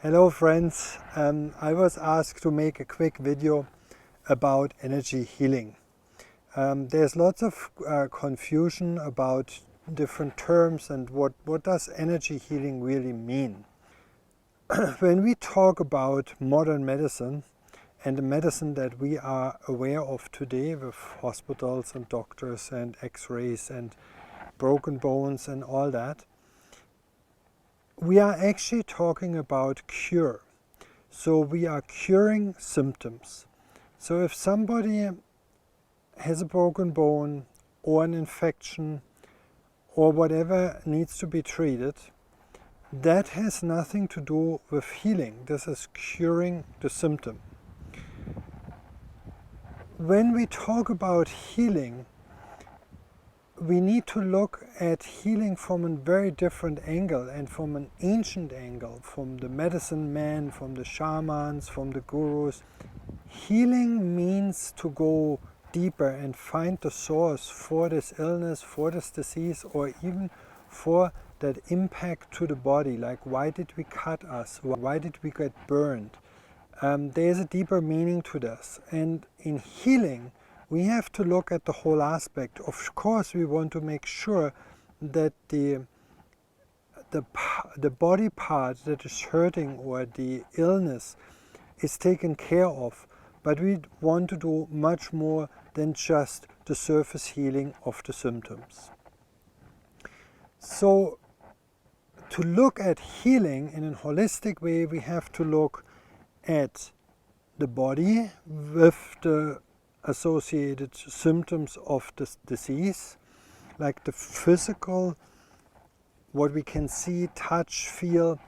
Hello friends, I was asked to make a quick video about energy healing. There's lots of confusion about different terms and what does energy healing really mean. When we talk about modern medicine and the medicine that we are aware of today with hospitals and doctors and x-rays and broken bones and all that, we are actually talking about cure. So we are curing symptoms. So if somebody has a broken bone or an infection or whatever needs to be treated, that has nothing to do with healing. This is curing the symptom. When we talk about healing, we need to look at healing from a very different angle and from an ancient angle, from the medicine men, from the shamans, from the gurus. Healing means to go deeper and find the source for this illness, for this disease, or even for that impact to the body, like why did we cut us, why did we get burned? There's a deeper meaning to this, and in healing we have to look at the whole aspect. Of course, we want to make sure that the body part that is hurting or the illness is taken care of, but we want to do much more than just the surface healing of the symptoms. So, to look at healing in a holistic way, we have to look at the body with the associated symptoms of this disease, like the physical, what we can see, touch, feel.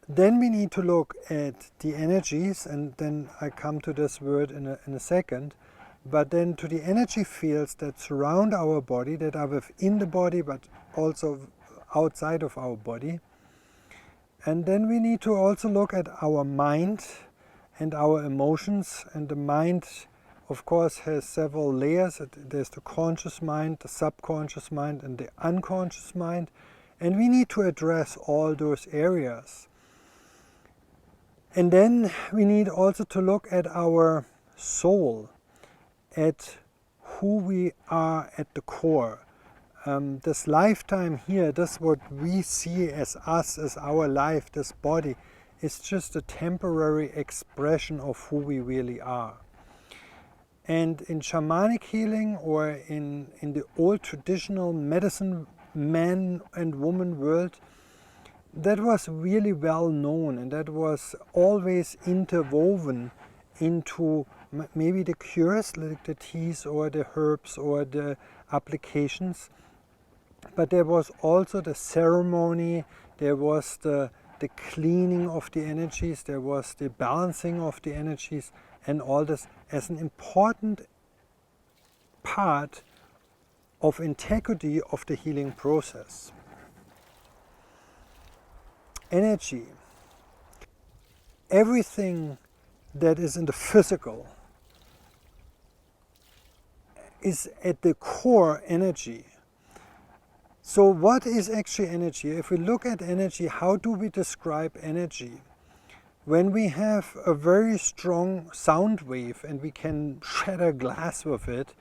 Then we need to look at the energies, and then I come to this word in a second, but then to the energy fields that surround our body, that are within the body but also outside of our body. And then we need to also look at our mind and our emotions, and the mind of course has several layers. There's the conscious mind, the subconscious mind and the unconscious mind, and we need to address all those areas. And then we need also to look at our soul, at who we are at the core. This lifetime here, this what we see as us, as our life, this body, is just a temporary expression of who we really are. And in shamanic healing, or in the old traditional medicine man and woman world, that was really well known, and that was always interwoven into maybe the cures, like the teas or the herbs or the applications. But there was also the ceremony, there was the cleaning of the energies, there was the balancing of the energies, and all this as an important part of integrity of the healing process. Energy. Everything that is in the physical is at the core energy. So what is actually energy? If we look at energy, how do we describe energy? When we have a very strong sound wave and we can shatter glass with it,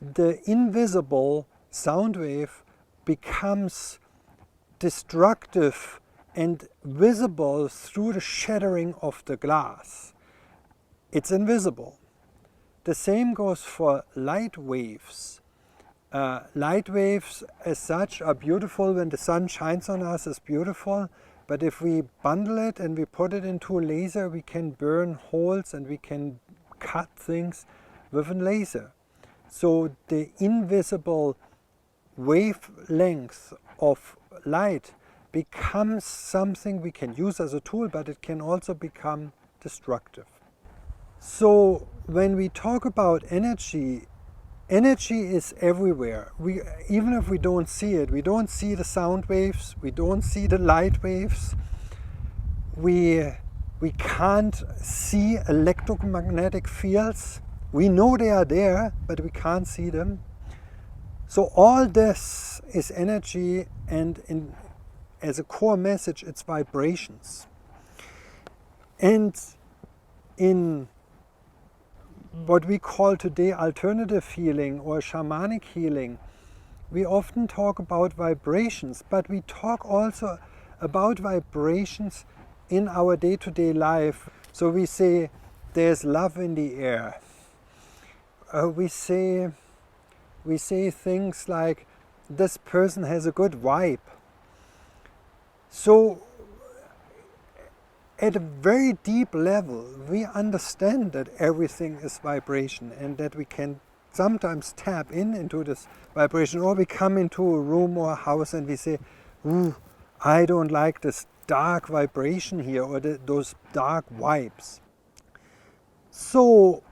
the invisible sound wave becomes destructive and visible through the shattering of the glass. It's invisible. The same goes for light waves. Light waves as such are beautiful. When the sun shines on us, it's beautiful. But if we bundle it and we put it into a laser, we can burn holes and we can cut things with a laser. So the invisible wavelength of light becomes something we can use as a tool, but it can also become destructive. So when we talk about energy, energy is everywhere. Even if we don't see it, we don't see the sound waves, we don't see the light waves, we can't see electromagnetic fields. We know they are there, but we can't see them. So all this is energy, and as a core message, it's vibrations. And in what we call today alternative healing or shamanic healing, we often talk about vibrations, but we talk also about vibrations in our day-to-day life. So we say there's love in the air. We say things like this person has a good vibe. So at a very deep level, we understand that everything is vibration and that we can sometimes tap into this vibration, or we come into a room or a house and we say, ooh, I don't like this dark vibration here, or those dark vibes. So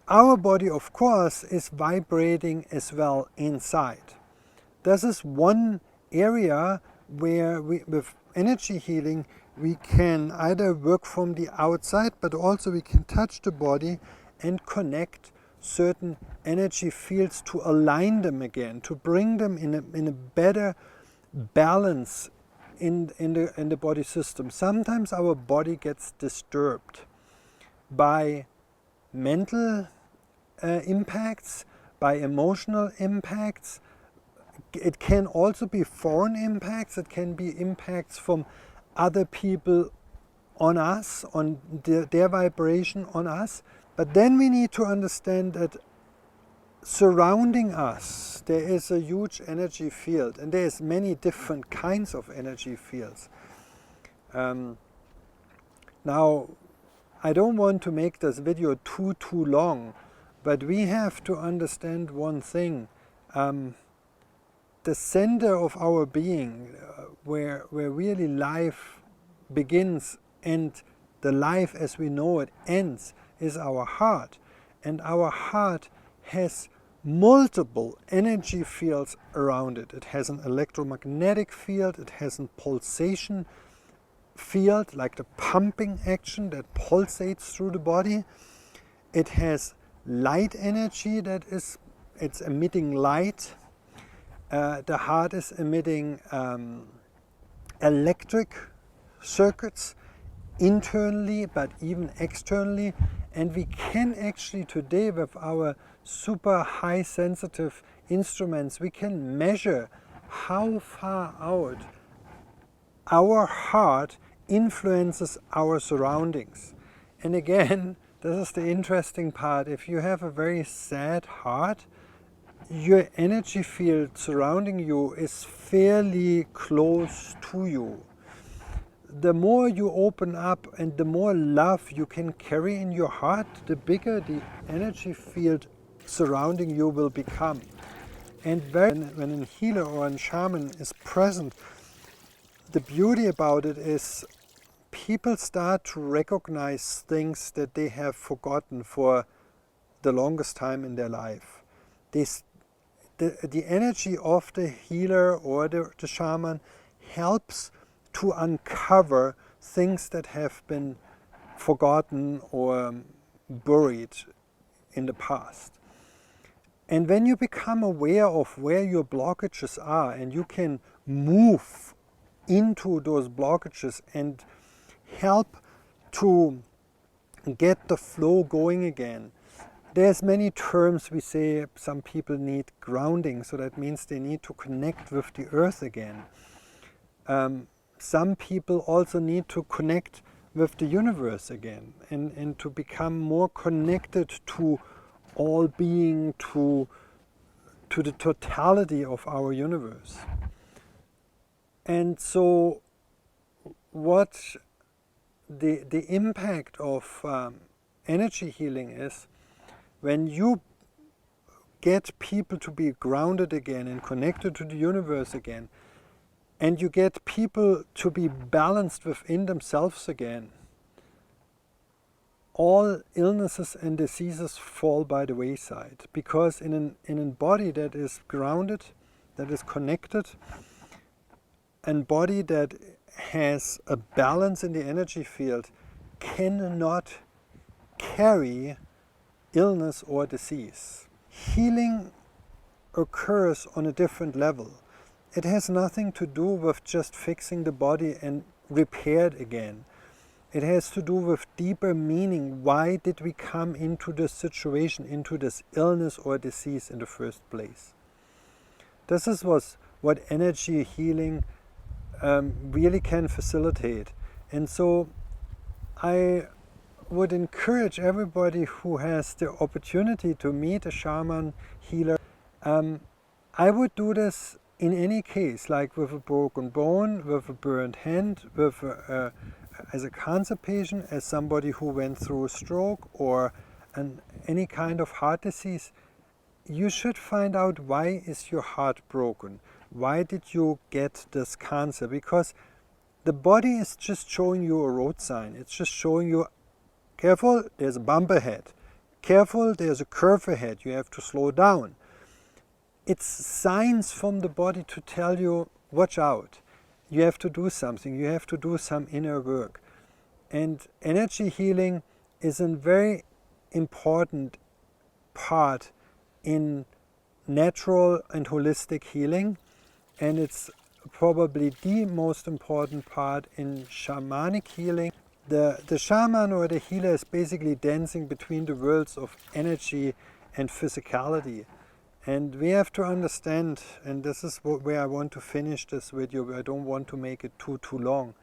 our body, of course, is vibrating as well inside. This is one area where with energy healing, we can either work from the outside, but also we can touch the body and connect certain energy fields to align them again, to bring them in a better balance in the body system. Sometimes our body gets disturbed by mental impacts, by emotional impacts. It can also be foreign impacts. It can be impacts from other people on us, on their vibration on us. But then we need to understand that surrounding us there is a huge energy field, and there's many different kinds of energy fields. Now, I don't want to make this video too long, but we have to understand one thing. The center of our being, where really life begins and the life as we know it ends, is our heart. And our heart has multiple energy fields around it. It has an electromagnetic field, it has a pulsation field, like the pumping action that pulsates through the body. It has light energy it's emitting light. The heart is emitting electric circuits internally, but even externally. And we can actually today, with our super high sensitive instruments, we can measure how far out our heart influences our surroundings. And again, this is the interesting part. If you have a very sad heart, your energy field surrounding you is fairly close to you. The more you open up and the more love you can carry in your heart, the bigger the energy field surrounding you will become. And when a healer or a shaman is present, the beauty about it is people start to recognize things that they have forgotten for the longest time in their life. The energy of the healer or the shaman helps to uncover things that have been forgotten or buried in the past. And when you become aware of where your blockages are and you can move into those blockages and help to get the flow going again. There's many terms we say. Some people need grounding, so that means they need to connect with the earth again. Some people also need to connect with the universe again and to become more connected to all being, to the totality of our universe. And so what the impact of energy healing is, when you get people to be grounded again and connected to the universe again, and you get people to be balanced within themselves again, all illnesses and diseases fall by the wayside. Because in a body that is grounded, that is connected, and body that has a balance in the energy field cannot carry illness or disease. Healing occurs on a different level. It has nothing to do with just fixing the body and repair it again. It has to do with deeper meaning. Why did we come into this situation, into this illness or disease in the first place? This is what energy healing really can facilitate. And so I would encourage everybody who has the opportunity to meet a shaman healer. I would do this in any case, like with a broken bone, with a burned hand, with as a cancer patient, as somebody who went through a stroke or any kind of heart disease. You should find out, why is your heart broken? Why did you get this cancer? Because the body is just showing you a road sign. It's just showing you, careful, there's a bump ahead. Careful, there's a curve ahead. You have to slow down. It's signs from the body to tell you, watch out. You have to do something. You have to do some inner work. And energy healing is a very important part in natural and holistic healing. And it's probably the most important part in shamanic healing. The shaman or the healer is basically dancing between the worlds of energy and physicality. And we have to understand, and this is where I want to finish this video, I don't want to make it too long.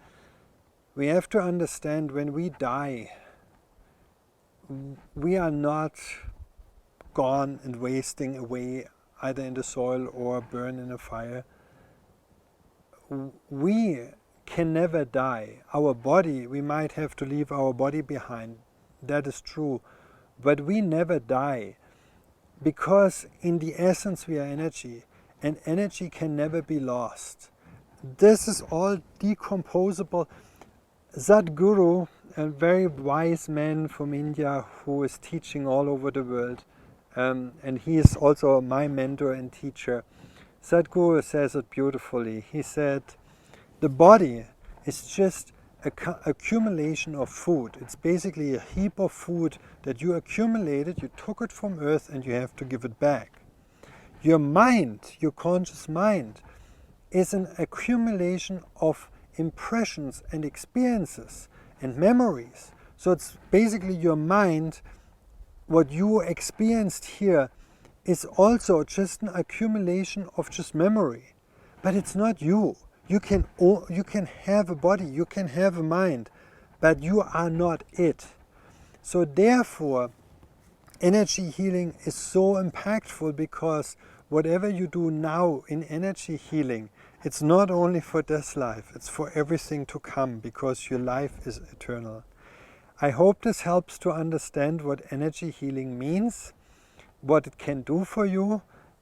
We have to understand, when we die, we are not gone and wasting away either in the soil or burn in a fire. We can never die. Our body, we might have to leave our body behind, that is true, but we never die. Because in the essence we are energy, and energy can never be lost. This is all decomposable. Sadhguru, a very wise man from India who is teaching all over the world, and he is also my mentor and teacher. Sadhguru says it beautifully. He said, the body is just an accumulation of food. It's basically a heap of food that you accumulated, you took it from earth and you have to give it back. Your mind, your conscious mind, is an accumulation of impressions and experiences and memories. So it's basically your mind, what you experienced here is also just an accumulation of just memory. But it's not you. You can have a body, you can have a mind, but you are not it. So therefore, energy healing is so impactful, because whatever you do now in energy healing, it's not only for this life, it's for everything to come, because your life is eternal. I hope this helps to understand what energy healing means, what it can do for you,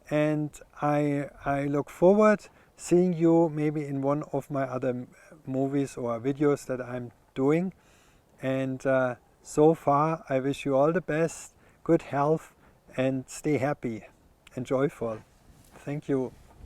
and I look forward seeing you maybe in one of my other movies or videos that I'm doing. And so far, I wish you all the best, good health, and stay happy and joyful. Thank you.